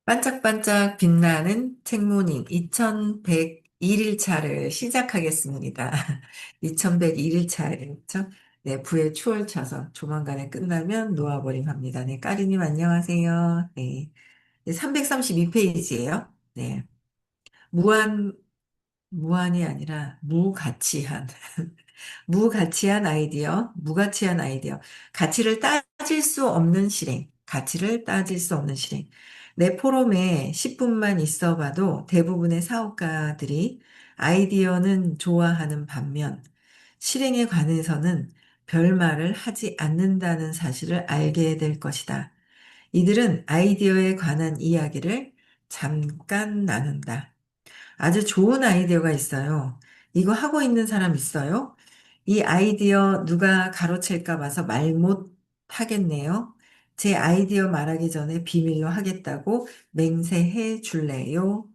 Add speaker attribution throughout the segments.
Speaker 1: 반짝반짝 빛나는 책모닝 2101일차를 시작하겠습니다. 2101일차였죠? 네, 부의 추월 차선. 조만간에 끝나면 놓아버림 합니다. 네, 까리님 안녕하세요. 네, 332페이지예요. 네, 무한, 무한이 아니라 무가치한. 무가치한 아이디어, 무가치한 아이디어. 가치를 따질 수 없는 실행. 가치를 따질 수 없는 실행. 내 포럼에 10분만 있어 봐도 대부분의 사업가들이 아이디어는 좋아하는 반면 실행에 관해서는 별말을 하지 않는다는 사실을 알게 될 것이다. 이들은 아이디어에 관한 이야기를 잠깐 나눈다. 아주 좋은 아이디어가 있어요. 이거 하고 있는 사람 있어요? 이 아이디어 누가 가로챌까 봐서 말 못 하겠네요. 제 아이디어 말하기 전에 비밀로 하겠다고 맹세해 줄래요?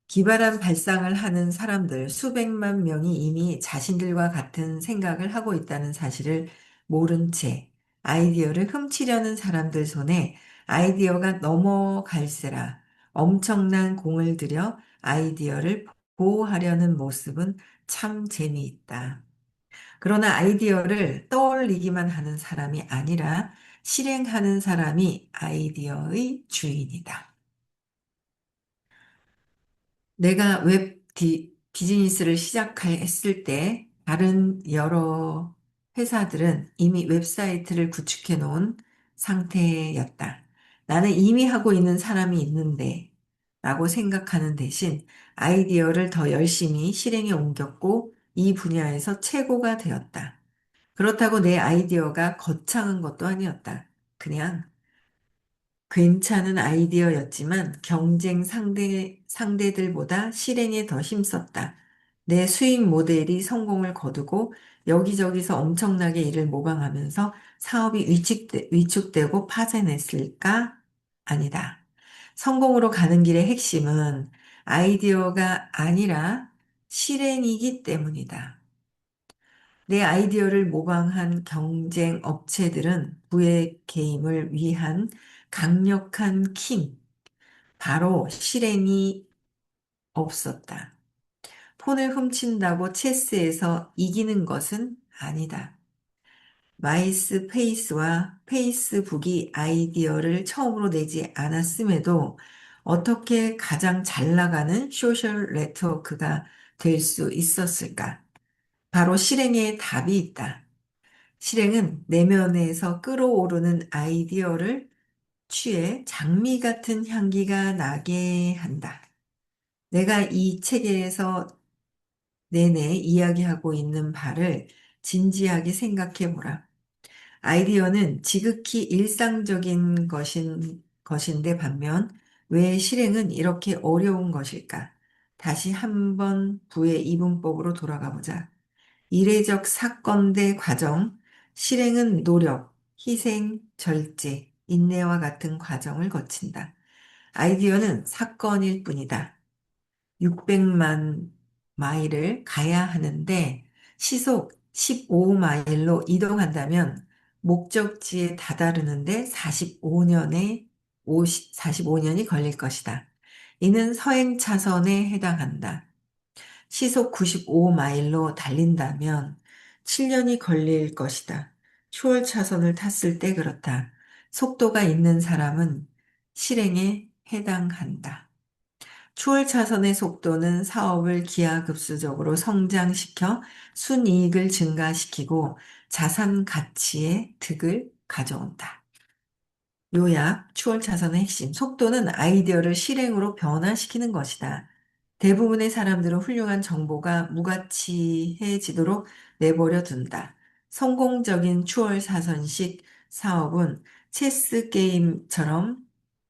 Speaker 1: 기발한 발상을 하는 사람들 수백만 명이 이미 자신들과 같은 생각을 하고 있다는 사실을 모른 채 아이디어를 훔치려는 사람들 손에 아이디어가 넘어갈세라 엄청난 공을 들여 아이디어를 보호하려는 모습은 참 재미있다. 그러나 아이디어를 떠올리기만 하는 사람이 아니라 실행하는 사람이 아이디어의 주인이다. 내가 비즈니스를 시작했을 때 다른 여러 회사들은 이미 웹사이트를 구축해 놓은 상태였다. 나는 이미 하고 있는 사람이 있는데 라고 생각하는 대신 아이디어를 더 열심히 실행에 옮겼고 이 분야에서 최고가 되었다. 그렇다고 내 아이디어가 거창한 것도 아니었다. 그냥 괜찮은 아이디어였지만 상대들보다 실행에 더 힘썼다. 내 수익 모델이 성공을 거두고 여기저기서 엄청나게 이를 모방하면서 사업이 위축되고 파산했을까? 아니다. 성공으로 가는 길의 핵심은 아이디어가 아니라 실행이기 때문이다. 내 아이디어를 모방한 경쟁 업체들은 부의 게임을 위한 강력한 힘, 바로 실행이 없었다. 폰을 훔친다고 체스에서 이기는 것은 아니다. 마이스페이스와 페이스북이 아이디어를 처음으로 내지 않았음에도 어떻게 가장 잘 나가는 소셜 네트워크가 될 수 있었을까? 바로 실행에 답이 있다. 실행은 내면에서 끌어오르는 아이디어를 취해 장미 같은 향기가 나게 한다. 내가 이 책에서 내내 이야기하고 있는 바를 진지하게 생각해 보라. 아이디어는 지극히 일상적인 것인데 반면 왜 실행은 이렇게 어려운 것일까? 다시 한번 부의 이분법으로 돌아가 보자. 이례적 사건대 과정, 실행은 노력, 희생, 절제, 인내와 같은 과정을 거친다. 아이디어는 사건일 뿐이다. 600만 마일을 가야 하는데 시속 15마일로 이동한다면 목적지에 다다르는데 45년이 걸릴 것이다. 이는 서행 차선에 해당한다. 시속 95마일로 달린다면 7년이 걸릴 것이다. 추월 차선을 탔을 때 그렇다. 속도가 있는 사람은 실행에 해당한다. 추월 차선의 속도는 사업을 기하급수적으로 성장시켜 순이익을 증가시키고 자산 가치의 득을 가져온다. 요약, 추월 차선의 핵심. 속도는 아이디어를 실행으로 변화시키는 것이다. 대부분의 사람들은 훌륭한 정보가 무가치해지도록 내버려 둔다. 성공적인 추월 사선식 사업은 체스 게임처럼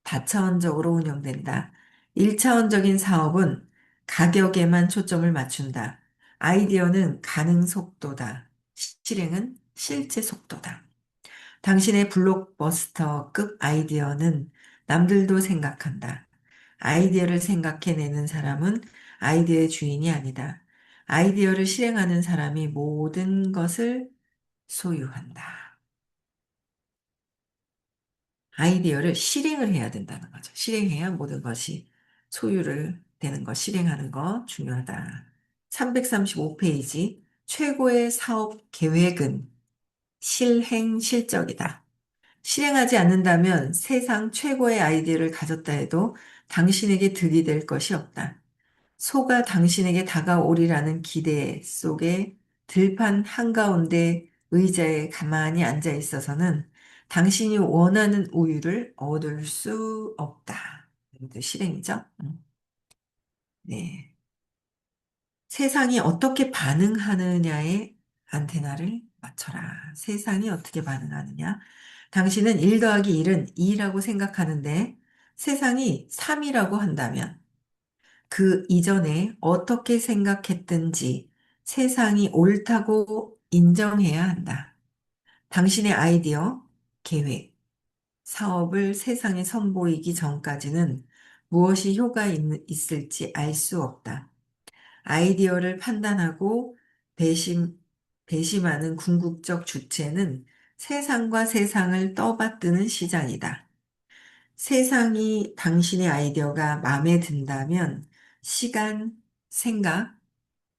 Speaker 1: 다차원적으로 운영된다. 1차원적인 사업은 가격에만 초점을 맞춘다. 아이디어는 가능 속도다. 실행은 실제 속도다. 당신의 블록버스터급 아이디어는 남들도 생각한다. 아이디어를 생각해내는 사람은 아이디어의 주인이 아니다. 아이디어를 실행하는 사람이 모든 것을 소유한다. 아이디어를 실행을 해야 된다는 거죠. 실행해야 모든 것이 소유를 되는 거, 실행하는 거 중요하다. 335페이지. 최고의 사업 계획은 실행 실적이다. 실행하지 않는다면 세상 최고의 아이디어를 가졌다 해도 당신에게 득이 될 것이 없다. 소가 당신에게 다가오리라는 기대 속에 들판 한가운데 의자에 가만히 앉아 있어서는 당신이 원하는 우유를 얻을 수 없다. 이것도 실행이죠. 네. 세상이 어떻게 반응하느냐에 안테나를 맞춰라. 세상이 어떻게 반응하느냐. 당신은 1 더하기 1은 2라고 생각하는데 세상이 3이라고 한다면 그 이전에 어떻게 생각했든지 세상이 옳다고 인정해야 한다. 당신의 아이디어, 계획, 사업을 세상에 선보이기 전까지는 무엇이 있을지 알 수 없다. 아이디어를 판단하고 배심, 배심하는 궁극적 주체는 세상과 세상을 떠받드는 시장이다. 세상이 당신의 아이디어가 마음에 든다면 시간, 생각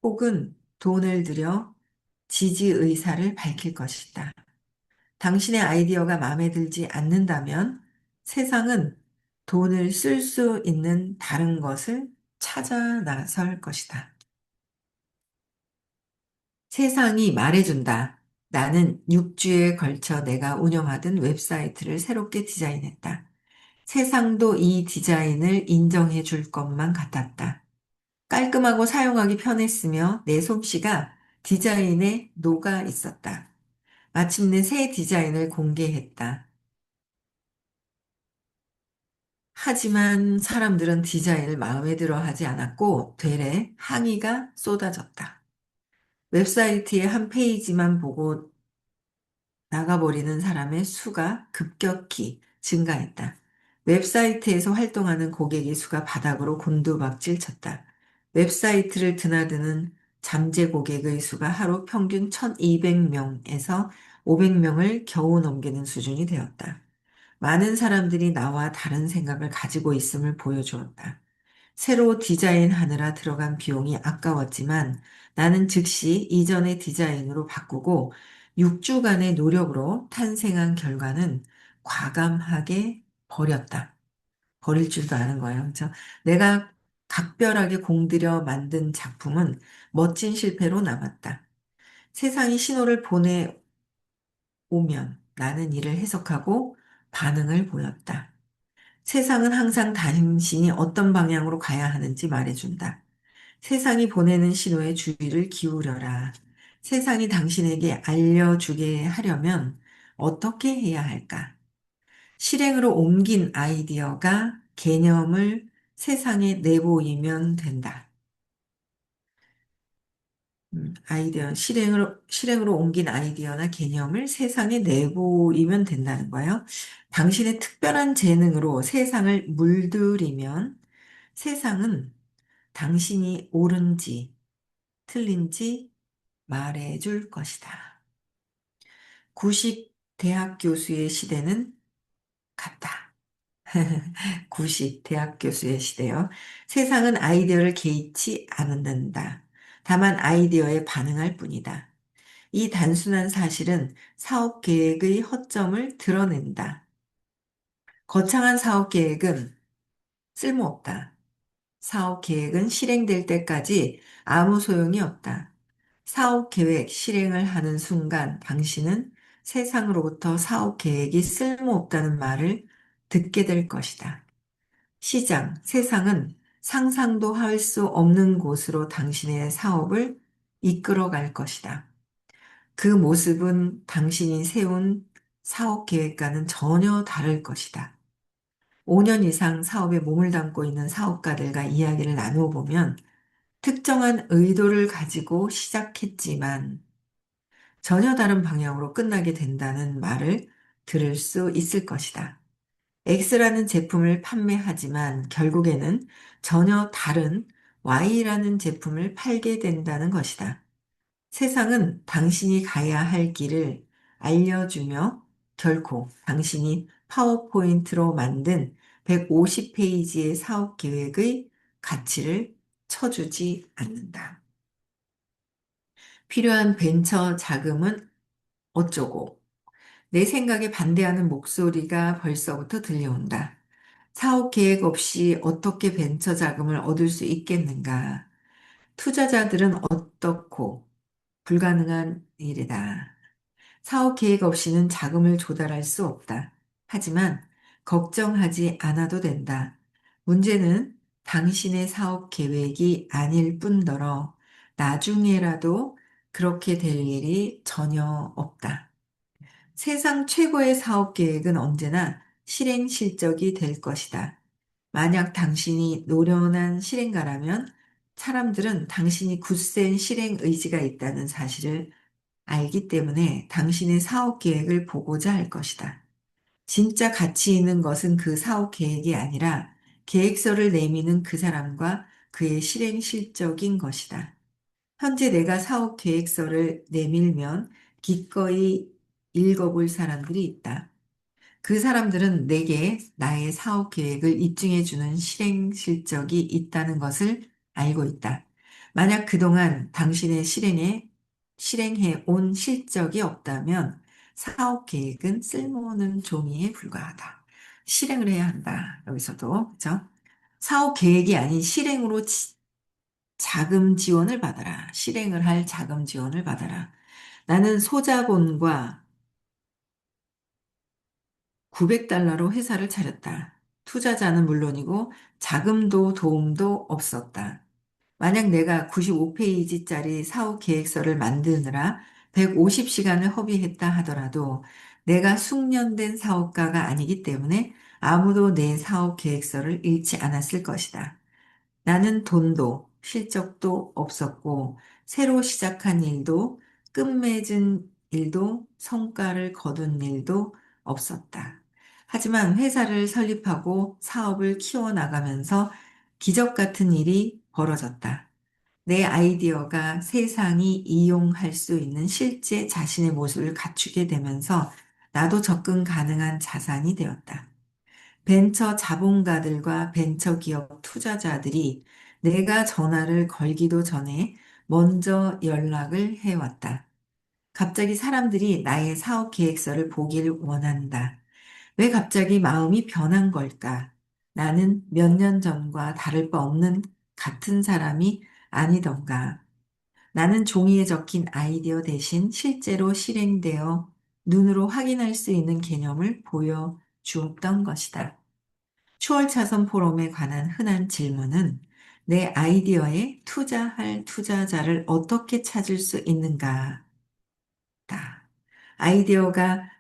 Speaker 1: 혹은 돈을 들여 지지 의사를 밝힐 것이다. 당신의 아이디어가 마음에 들지 않는다면 세상은 돈을 쓸 수 있는 다른 것을 찾아 나설 것이다. 세상이 말해준다. 나는 6주에 걸쳐 내가 운영하던 웹사이트를 새롭게 디자인했다. 세상도 이 디자인을 인정해 줄 것만 같았다. 깔끔하고 사용하기 편했으며 내 솜씨가 디자인에 녹아 있었다. 마침내 새 디자인을 공개했다. 하지만 사람들은 디자인을 마음에 들어 하지 않았고 되레 항의가 쏟아졌다. 웹사이트의 한 페이지만 보고 나가버리는 사람의 수가 급격히 증가했다. 웹사이트에서 활동하는 고객의 수가 바닥으로 곤두박질 쳤다. 웹사이트를 드나드는 잠재 고객의 수가 하루 평균 1200명에서 500명을 겨우 넘기는 수준이 되었다. 많은 사람들이 나와 다른 생각을 가지고 있음을 보여주었다. 새로 디자인하느라 들어간 비용이 아까웠지만 나는 즉시 이전의 디자인으로 바꾸고 6주간의 노력으로 탄생한 결과는 과감하게 버렸다. 버릴 줄도 아는 거예요. 그렇죠? 내가 각별하게 공들여 만든 작품은 멋진 실패로 남았다. 세상이 신호를 보내오면 나는 이를 해석하고 반응을 보였다. 세상은 항상 당신이 어떤 방향으로 가야 하는지 말해준다. 세상이 보내는 신호에 주의를 기울여라. 세상이 당신에게 알려주게 하려면 어떻게 해야 할까? 실행으로 옮긴 아이디어가 개념을 세상에 내보이면 된다. 실행으로 옮긴 아이디어나 개념을 세상에 내보이면 된다는 거예요. 당신의 특별한 재능으로 세상을 물들이면 세상은 당신이 옳은지 틀린지 말해줄 것이다. 구식 대학 교수의 시대는 갔다. 구식 대학 교수의 시대요. 세상은 아이디어를 개의치 않는다. 다만 아이디어에 반응할 뿐이다. 이 단순한 사실은 사업 계획의 허점을 드러낸다. 거창한 사업 계획은 쓸모없다. 사업 계획은 실행될 때까지 아무 소용이 없다. 사업 계획 실행을 하는 순간 당신은 세상으로부터 사업 계획이 쓸모없다는 말을 듣게 될 것이다. 세상은 상상도 할 수 없는 곳으로 당신의 사업을 이끌어 갈 것이다. 그 모습은 당신이 세운 사업 계획과는 전혀 다를 것이다. 5년 이상 사업에 몸을 담고 있는 사업가들과 이야기를 나누어 보면 특정한 의도를 가지고 시작했지만 전혀 다른 방향으로 끝나게 된다는 말을 들을 수 있을 것이다. X라는 제품을 판매하지만 결국에는 전혀 다른 Y라는 제품을 팔게 된다는 것이다. 세상은 당신이 가야 할 길을 알려주며 결코 당신이 파워포인트로 만든 150페이지의 사업 계획의 가치를 쳐주지 않는다. 필요한 벤처 자금은 어쩌고? 내 생각에 반대하는 목소리가 벌써부터 들려온다. 사업 계획 없이 어떻게 벤처 자금을 얻을 수 있겠는가? 투자자들은 어떻고 불가능한 일이다. 사업 계획 없이는 자금을 조달할 수 없다. 하지만 걱정하지 않아도 된다. 문제는 당신의 사업 계획이 아닐 뿐더러 나중에라도 그렇게 될 일이 전혀 없다. 세상 최고의 사업 계획은 언제나 실행 실적이 될 것이다. 만약 당신이 노련한 실행가라면 사람들은 당신이 굳센 실행 의지가 있다는 사실을 알기 때문에 당신의 사업 계획을 보고자 할 것이다. 진짜 가치 있는 것은 그 사업 계획이 아니라 계획서를 내미는 그 사람과 그의 실행 실적인 것이다. 현재 내가 사업 계획서를 내밀면 기꺼이 읽어볼 사람들이 있다. 그 사람들은 내게 나의 사업 계획을 입증해주는 실행 실적이 있다는 것을 알고 있다. 만약 그동안 당신의 실행해 온 실적이 없다면 사업 계획은 쓸모없는 종이에 불과하다. 실행을 해야 한다. 여기서도, 그죠? 사업 계획이 아닌 실행으로 자금 지원을 받아라. 실행을 할 자금 지원을 받아라. 나는 소자본과 $900로 회사를 차렸다. 투자자는 물론이고 자금도 도움도 없었다. 만약 내가 95페이지짜리 사업 계획서를 만드느라 150시간을 허비했다 하더라도 내가 숙련된 사업가가 아니기 때문에 아무도 내 사업 계획서를 읽지 않았을 것이다. 나는 돈도 실적도 없었고 새로 시작한 일도 끝맺은 일도 성과를 거둔 일도 없었다. 하지만 회사를 설립하고 사업을 키워나가면서 기적 같은 일이 벌어졌다. 내 아이디어가 세상이 이용할 수 있는 실제 자신의 모습을 갖추게 되면서 나도 접근 가능한 자산이 되었다. 벤처 자본가들과 벤처기업 투자자들이 내가 전화를 걸기도 전에 먼저 연락을 해왔다. 갑자기 사람들이 나의 사업 계획서를 보길 원한다. 왜 갑자기 마음이 변한 걸까? 나는 몇 년 전과 다를 바 없는 같은 사람이 아니던가. 나는 종이에 적힌 아이디어 대신 실제로 실행되어 눈으로 확인할 수 있는 개념을 보여주었던 것이다. 추월차선 포럼에 관한 흔한 질문은 내 아이디어에 투자할 투자자를 어떻게 찾을 수 있는가? 다. 아이디어가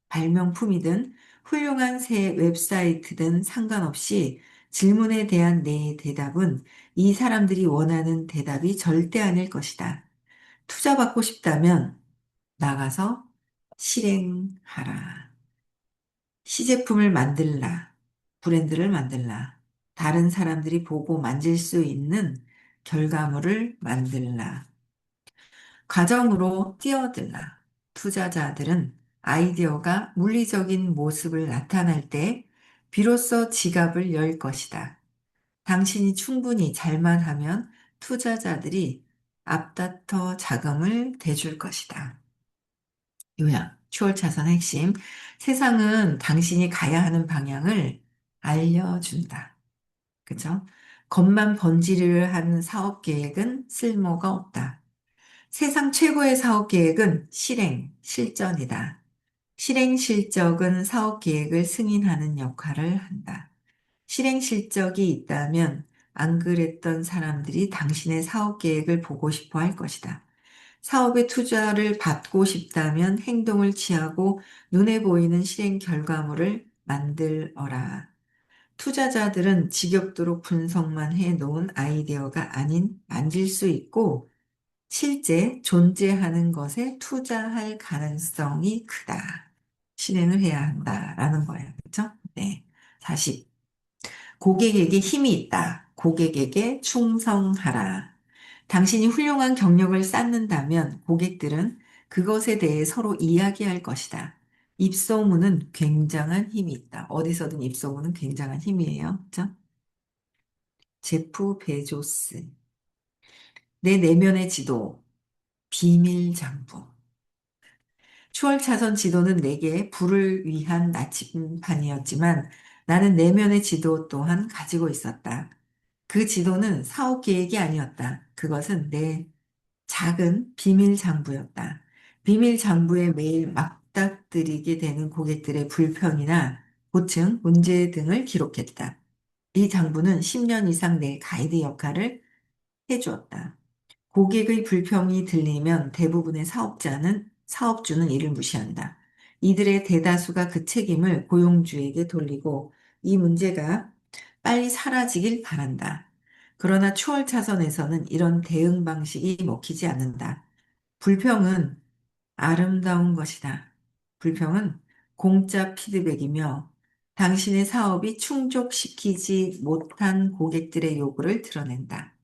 Speaker 1: 발명품이든 훌륭한 새 웹사이트든 상관없이 질문에 대한 내 대답은 이 사람들이 원하는 대답이 절대 아닐 것이다. 투자받고 싶다면 나가서 실행하라. 시제품을 만들라. 브랜드를 만들라. 다른 사람들이 보고 만질 수 있는 결과물을 만들라. 과정으로 뛰어들라. 투자자들은 아이디어가 물리적인 모습을 나타날 때 비로소 지갑을 열 것이다. 당신이 충분히 잘만 하면 투자자들이 앞다퉈 자금을 대줄 것이다. 요약, 추월차선 핵심. 세상은 당신이 가야 하는 방향을 알려준다. 그죠? 겉만 번지르르 하는 사업 계획은 쓸모가 없다. 세상 최고의 사업 계획은 실전이다. 실행 실적은 사업 계획을 승인하는 역할을 한다. 실행 실적이 있다면 안 그랬던 사람들이 당신의 사업 계획을 보고 싶어 할 것이다. 사업에 투자를 받고 싶다면 행동을 취하고 눈에 보이는 실행 결과물을 만들어라. 투자자들은 지겹도록 분석만 해 놓은 아이디어가 아닌 만질 수 있고 실제 존재하는 것에 투자할 가능성이 크다. 실행을 해야 한다라는 거예요. 그렇죠? 네. 40. 고객에게 힘이 있다. 고객에게 충성하라. 당신이 훌륭한 경력을 쌓는다면 고객들은 그것에 대해 서로 이야기할 것이다. 입소문은 굉장한 힘이 있다. 어디서든 입소문은 굉장한 힘이에요. 그죠? 제프 베조스. 내 내면의 지도, 비밀 장부. 추월차선 지도는 내게 불을 위한 나침반이었지만 나는 내면의 지도 또한 가지고 있었다. 그 지도는 사업 계획이 아니었다. 그것은 내 작은 비밀 장부였다. 비밀 장부에 매일 맞닥뜨리게 되는 고객들의 불평이나 고충, 문제 등을 기록했다. 이 장부는 10년 이상 내 가이드 역할을 해주었다. 고객의 불평이 들리면 대부분의 사업주는 이를 무시한다. 이들의 대다수가 그 책임을 고용주에게 돌리고 이 문제가 빨리 사라지길 바란다. 그러나 추월 차선에서는 이런 대응 방식이 먹히지 않는다. 불평은 아름다운 것이다. 불평은 공짜 피드백이며 당신의 사업이 충족시키지 못한 고객들의 요구를 드러낸다.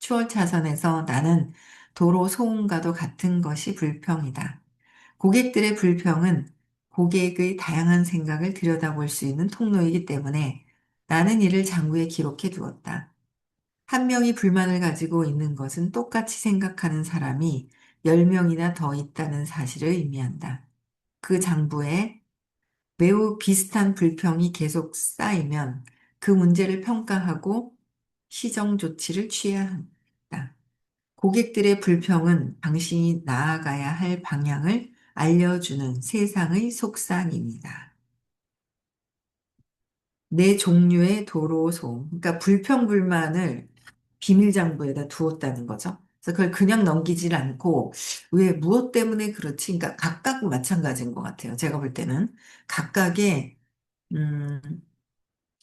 Speaker 1: 추월 차선에서 나는 도로 소음과도 같은 것이 불평이다. 고객들의 불평은 고객의 다양한 생각을 들여다볼 수 있는 통로이기 때문에 나는 이를 장부에 기록해 두었다. 한 명이 불만을 가지고 있는 것은 똑같이 생각하는 사람이 10명이나 더 있다는 사실을 의미한다. 그 장부에 매우 비슷한 불평이 계속 쌓이면 그 문제를 평가하고 시정 조치를 취해야 한다. 고객들의 불평은 당신이 나아가야 할 방향을 알려주는 세상의 속삭입니다. 네 종류의 도로소, 그러니까 불평불만을 비밀장부에다 두었다는 거죠. 그래서 그걸 그냥 넘기질 않고 왜 무엇 때문에 그렇지? 그러니까 각각 마찬가지인 것 같아요. 제가 볼 때는 각각의 음,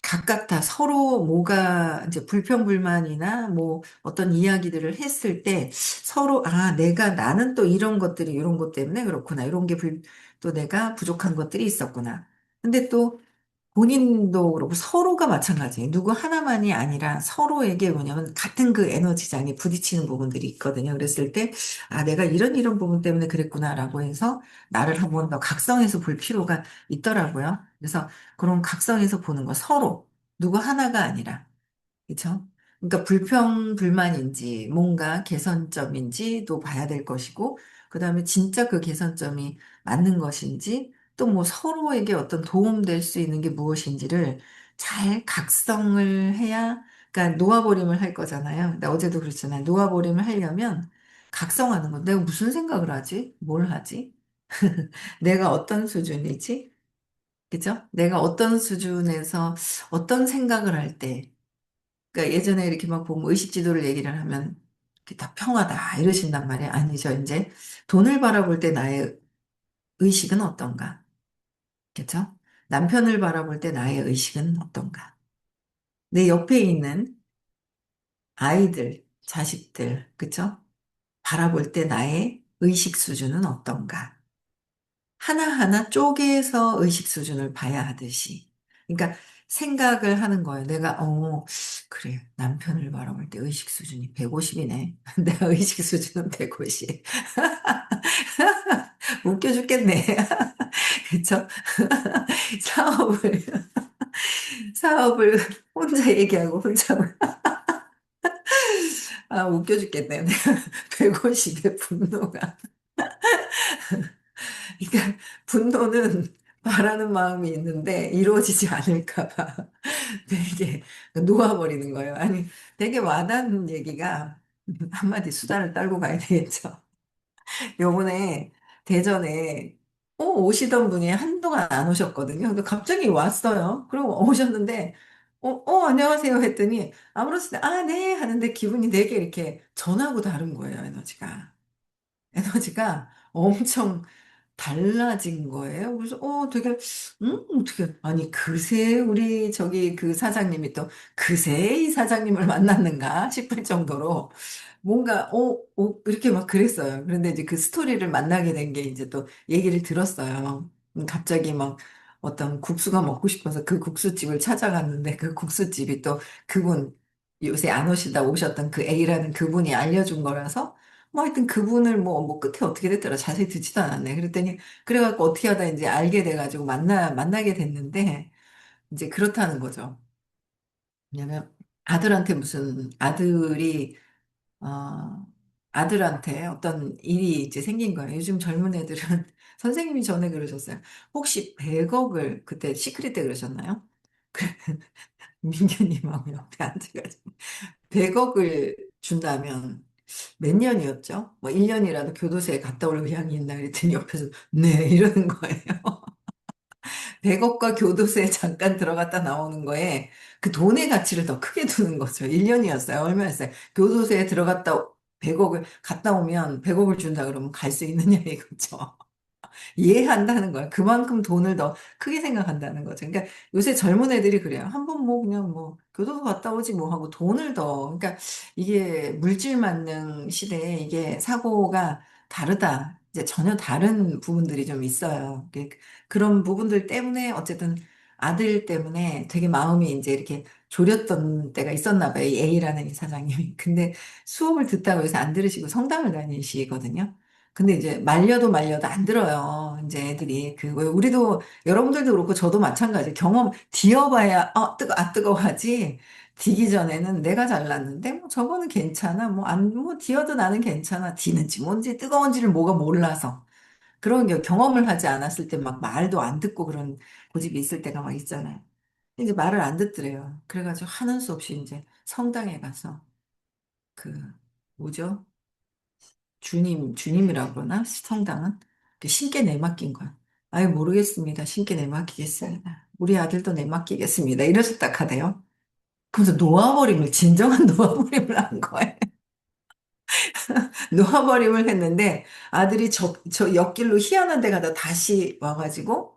Speaker 1: 각각 다 서로 뭐가 이제 불평불만이나 뭐 어떤 이야기들을 했을 때 서로 나는 또 이런 것들이 이런 것 때문에 그렇구나. 이런 게 또 내가 부족한 것들이 있었구나. 근데 또 본인도 그렇고 서로가 마찬가지예요. 누구 하나만이 아니라 서로에게 뭐냐면 같은 그 에너지장에 부딪히는 부분들이 있거든요. 그랬을 때, 내가 이런 부분 때문에 그랬구나라고 해서 나를 한번 더 각성해서 볼 필요가 있더라고요. 그래서 그런 각성해서 보는 거 서로 누구 하나가 아니라. 그쵸? 그러니까 불평, 불만인지 뭔가 개선점인지도 봐야 될 것이고, 그 다음에 진짜 그 개선점이 맞는 것인지, 또 뭐 서로에게 어떤 도움될 수 있는 게 무엇인지를 잘 각성을 해야, 그러니까 놓아버림을 할 거잖아요. 근데 어제도 그랬잖아요. 놓아버림을 하려면 각성하는 거. 내가 무슨 생각을 하지? 뭘 하지? 내가 어떤 수준이지? 그죠? 내가 어떤 수준에서 어떤 생각을 할 때, 그러니까 예전에 이렇게 막 보면 의식 지도를 얘기를 하면 이렇게 다 평하다 이러신단 말이에요. 아니죠. 이제 돈을 바라볼 때 나의 의식은 어떤가? 그렇죠? 남편을 바라볼 때 나의 의식은 어떤가? 내 옆에 있는 아이들, 자식들, 그렇죠? 바라볼 때 나의 의식 수준은 어떤가? 하나하나 쪼개서 의식 수준을 봐야 하듯이. 그러니까 생각을 하는 거예요. 그래. 남편을 바라볼 때 의식 수준이 150이네. 내가 의식 수준은 150. 웃겨 죽겠네. 그쵸? 사업을, 사업을 혼자 얘기하고 혼자, 웃겨 죽겠네. 내가 150의 분노가. 그러니까 분노는 바라는 마음이 있는데 이루어지지 않을까 봐 되게 놓아버리는 거예요. 아니, 되게 와닿는 얘기가 한마디 수다를 떨고 가야 되겠죠. 요번에 대전에 오시던 분이 한동안 안 오셨거든요. 근데 갑자기 왔어요. 그리고 오셨는데 안녕하세요 했더니 아무렇지도 네 하는데 기분이 되게 이렇게 전하고 다른 거예요, 에너지가. 에너지가 엄청 달라진 거예요. 그래서, 되게, 어떻게, 아니, 그새 우리 저기 그 사장님이 또 그새 이 사장님을 만났는가 싶을 정도로 뭔가, 이렇게 막 그랬어요. 그런데 이제 그 스토리를 만나게 된 게 이제 또 얘기를 들었어요. 갑자기 막 어떤 국수가 먹고 싶어서 그 국수집을 찾아갔는데 그 국수집이 또 그분, 요새 안 오시다 오셨던 그 A라는 그분이 알려준 거라서 뭐 하여튼 그분을 뭐 끝에 어떻게 됐더라. 자세히 듣지도 않았네. 그랬더니, 그래갖고 어떻게 하다 이제 알게 돼가지고 만나게 됐는데, 이제 그렇다는 거죠. 왜냐면 아들한테 무슨 아들이 어, 아들한테 어떤 일이 이제 생긴 거예요. 요즘 젊은 애들은 선생님이 전에 그러셨어요. 혹시 100억을 그때 시크릿 때 그러셨나요? 그 민규님하고 옆에 앉아가지고 100억을 준다면 몇 년이었죠? 뭐 1년이라도 교도소에 갔다 올 의향이 있나 그랬더니 옆에서 네 이러는 거예요. 100억과 교도소에 잠깐 들어갔다 나오는 거에 그 돈의 가치를 더 크게 두는 거죠. 1년이었어요. 얼마였어요? 교도소에 들어갔다 100억을 갔다 오면 100억을 준다 그러면 갈 수 있느냐 이거죠. 이해한다는 거야. 그만큼 돈을 더 크게 생각한다는 거죠. 그러니까 요새 젊은 애들이 그래요. 한번 뭐 그냥 뭐 교도소 갔다 오지 뭐 하고 돈을 더. 그러니까 이게 물질 만능 시대에 이게 사고가 다르다. 이제 전혀 다른 부분들이 좀 있어요. 그런 부분들 때문에 어쨌든 아들 때문에 되게 마음이 이제 이렇게 졸였던 때가 있었나 봐요. 이 A라는 이 사장님이. 근데 수업을 듣다고 해서 안 들으시고 성당을 다니시거든요. 근데 이제 말려도 안 들어요. 이제 애들이 왜 우리도 여러분들도 그렇고 저도 마찬가지. 경험 뒤어봐야 뜨거워 하지. 뒤기 전에는 내가 잘났는데 뭐 저거는 괜찮아. 뭐 안 뭐 뒤어도 나는 괜찮아. 뒤는지 뭔지 뜨거운지를 뭐가 몰라서 그런 경험을 하지 않았을 때 막 말도 안 듣고 그런 고집이 있을 때가 막 있잖아요. 이제 말을 안 듣더래요. 그래가지고 하는 수 없이 이제 성당에 가서 그 뭐죠? 주님이라고 그러나? 성당은? 신께 내맡긴 거야. 아유, 모르겠습니다. 신께 내맡기겠습니다. 우리 아들도 내맡기겠습니다. 이래서 딱 하대요. 그래서 진정한 놓아버림을 한 거예요. 놓아버림을 했는데 아들이 저 옆길로 희한한 데 가다 다시 와가지고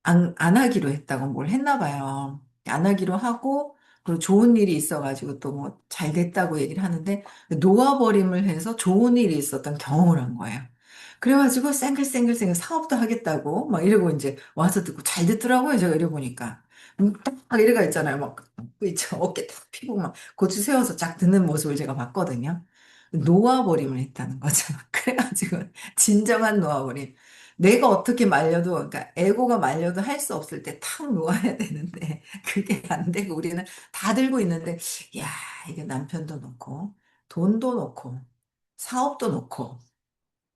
Speaker 1: 안 하기로 했다고 뭘 했나 봐요. 안 하기로 하고, 그리고 좋은 일이 있어가지고 또 뭐 잘 됐다고 얘기를 하는데, 놓아버림을 해서 좋은 일이 있었던 경험을 한 거예요. 그래가지고 쌩글쌩글쌩글 사업도 하겠다고 막 이러고 이제 와서 듣고 잘 듣더라고요. 제가 이래 보니까. 딱 이래가 있잖아요. 막, 있죠. 어깨 딱 피고 막 고추 세워서 쫙 듣는 모습을 제가 봤거든요. 놓아버림을 했다는 거죠. 그래가지고 진정한 놓아버림. 내가 어떻게 말려도, 그러니까 에고가 말려도 할 수 없을 때 탁 놓아야 되는데, 그게 안 되고 우리는 다 들고 있는데, 야, 이게 남편도 놓고, 돈도 놓고, 사업도 놓고,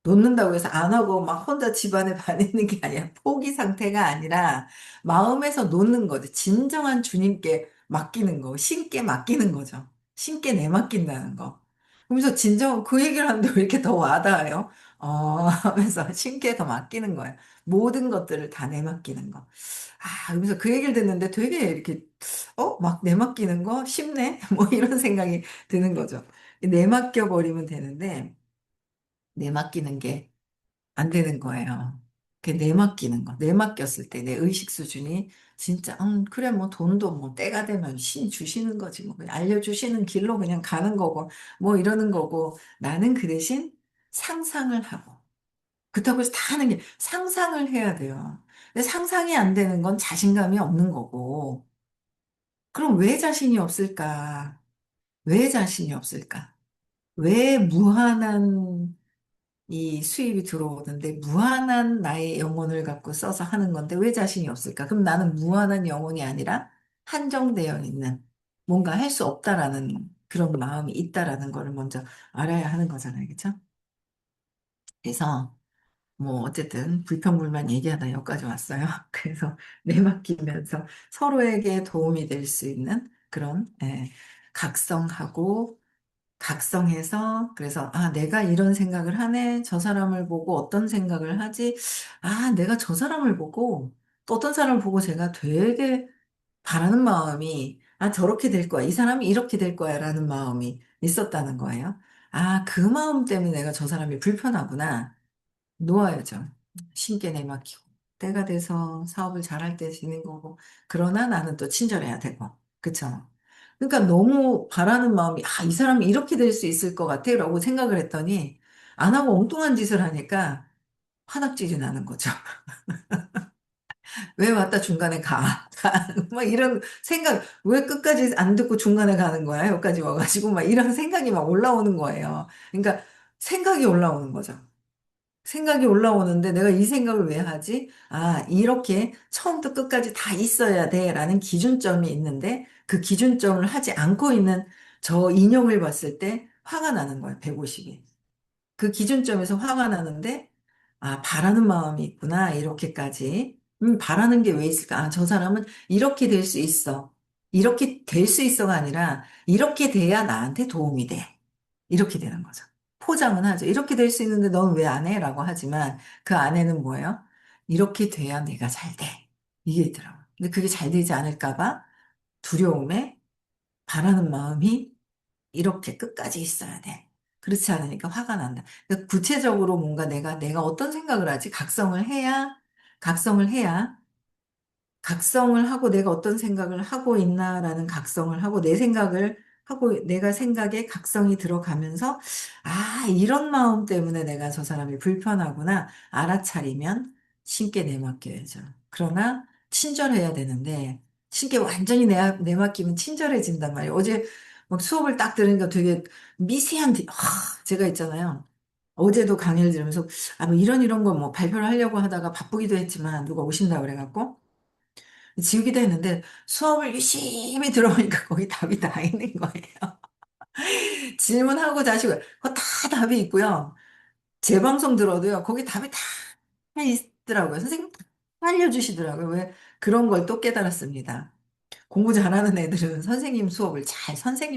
Speaker 1: 놓는다고 해서 안 하고 막 혼자 집안에 반있는 게 아니라 포기 상태가 아니라 마음에서 놓는 거죠. 진정한 주님께 맡기는 거, 신께 맡기는 거죠. 신께 내맡긴다는 거. 그러면서 그 얘기를 하는데 왜 이렇게 더 와닿아요? 하면서 신께 더 맡기는 거예요. 모든 것들을 다 내맡기는 거. 그러면서 그 얘기를 듣는데 되게 이렇게, 막 내맡기는 거 쉽네? 뭐 이런 생각이 드는 거죠. 내맡겨 버리면 되는데, 내맡기는 게 안 되는 거예요. 그 내맡기는 거. 내맡겼을 때 내 의식 수준이 진짜, 그래, 뭐 돈도 뭐 때가 되면 신 주시는 거지. 뭐 그냥 알려주시는 길로 그냥 가는 거고, 뭐 이러는 거고. 나는 그 대신 상상을 하고. 그렇다고 해서 다 하는 게 상상을 해야 돼요. 근데 상상이 안 되는 건 자신감이 없는 거고. 그럼 왜 자신이 없을까? 왜 자신이 없을까? 왜 무한한 이 수입이 들어오는데 무한한 나의 영혼을 갖고 써서 하는 건데 왜 자신이 없을까? 그럼 나는 무한한 영혼이 아니라 한정되어 있는 뭔가 할 수 없다라는 그런 마음이 있다라는 거를 먼저 알아야 하는 거잖아요. 그렇죠? 그래서 뭐 어쨌든 불평불만 얘기하다 여기까지 왔어요. 그래서 내맡기면서 서로에게 도움이 될 수 있는 그런 각성하고 각성해서 그래서 내가 이런 생각을 하네. 저 사람을 보고 어떤 생각을 하지? 내가 저 사람을 보고 또 어떤 사람을 보고 제가 되게 바라는 마음이 저렇게 될 거야. 이 사람이 이렇게 될 거야라는 마음이 있었다는 거예요. 그 마음 때문에 내가 저 사람이 불편하구나. 놓아야죠. 신께 내맡기고. 때가 돼서 사업을 잘할 때 지는 거고. 그러나 나는 또 친절해야 되고. 그쵸? 그러니까 너무 바라는 마음이, 이 사람이 이렇게 될 수 있을 것 같아. 라고 생각을 했더니, 안 하고 엉뚱한 짓을 하니까 화낙질이 나는 거죠. 왜 왔다 중간에 가? 막 이런 생각, 왜 끝까지 안 듣고 중간에 가는 거야? 여기까지 와가지고 막 이런 생각이 막 올라오는 거예요. 그러니까 생각이 올라오는 거죠. 생각이 올라오는데 내가 이 생각을 왜 하지? 아, 이렇게 처음부터 끝까지 다 있어야 돼 라는 기준점이 있는데 그 기준점을 하지 않고 있는 저 인형을 봤을 때 화가 나는 거예요, 150이. 그 기준점에서 화가 나는데, 아, 바라는 마음이 있구나, 이렇게까지. 바라는 게 왜 있을까? 아, 저 사람은 이렇게 될 수 있어. 이렇게 될 수 있어가 아니라, 이렇게 돼야 나한테 도움이 돼. 이렇게 되는 거죠. 포장은 하죠. 이렇게 될 수 있는데 넌 왜 안 해? 라고 하지만, 그 안에는 뭐예요? 이렇게 돼야 내가 잘 돼. 이게 있더라고요. 근데 그게 잘 되지 않을까 봐 두려움에 바라는 마음이 이렇게 끝까지 있어야 돼. 그렇지 않으니까 화가 난다. 그러니까 구체적으로 뭔가 내가 어떤 생각을 하지? 각성을 해야 각성을 하고 내가 어떤 생각을 하고 있나라는 각성을 하고 내 생각을 하고 내가 생각에 각성이 들어가면서 아, 이런 마음 때문에 내가 저 사람이 불편하구나 알아차리면 신께 내맡겨야죠. 그러나 친절해야 되는데 신께 완전히 내맡기면 친절해진단 말이에요. 어제 막 수업을 딱 들으니까 되게 미세한 제가 있잖아요. 어제도 강의를 들으면서 아, 뭐 이런 거 뭐 발표를 하려고 하다가 바쁘기도 했지만 누가 오신다 그래갖고 지우기도 했는데 수업을 열심히 들어보니까 거기 답이 다 있는 거예요. 질문하고 다시 그거 다 답이 있고요. 재방송 들어도요. 거기 답이 다 있더라고요. 선생님 다 알려주시더라고요. 왜 그런 걸 또 깨달았습니다. 공부 잘하는 애들은 선생님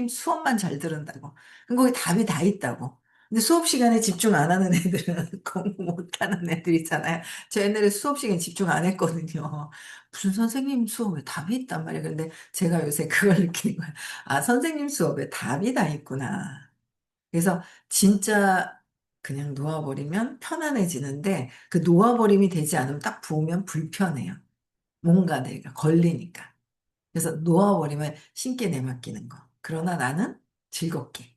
Speaker 1: 수업만 잘 들은다고. 그럼 거기 답이 다 있다고. 근데 수업 시간에 집중 안 하는 애들은 공부 못 하는 애들 있잖아요. 저 옛날에 수업 시간에 집중 안 했거든요. 무슨 선생님 수업에 답이 있단 말이에요. 근데 제가 요새 그걸 느낀 거예요. 아, 선생님 수업에 답이 다 있구나. 그래서 진짜 그냥 놓아버리면 편안해지는데 그 놓아버림이 되지 않으면 딱 부으면 불편해요. 뭔가 내가 걸리니까. 그래서 놓아버리면 신께 내맡기는 거. 그러나 나는 즐겁게.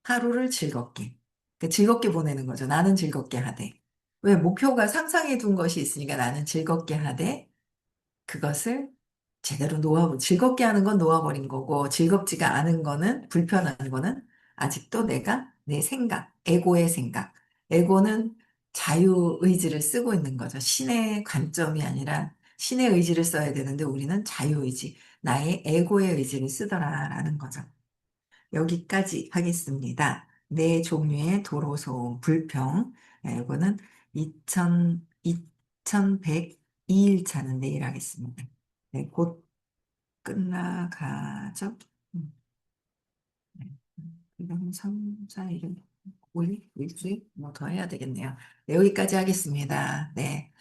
Speaker 1: 하루를 즐겁게. 즐겁게 보내는 거죠. 나는 즐겁게 하되. 왜 목표가 상상해 둔 것이 있으니까 나는 즐겁게 하되 그것을 제대로 즐겁게 하는 건 놓아버린 거고, 즐겁지가 않은 거는, 불편한 거는 아직도 내가 내 생각, 에고의 생각. 에고는 자유의지를 쓰고 있는 거죠. 신의 관점이 아니라 신의 의지를 써야 되는데 우리는 자유의지, 나의 에고의 의지를 쓰더라라는 거죠. 여기까지 하겠습니다. 네 종류의 도로소음, 불평. 이거는 2102일 차는 내일 하겠습니다. 네, 곧 끝나가죠? 음, 네. 이건 3, 4, 1, 5일, 일주일? 뭐 더 해야 되겠네요. 네, 여기까지 하겠습니다. 네.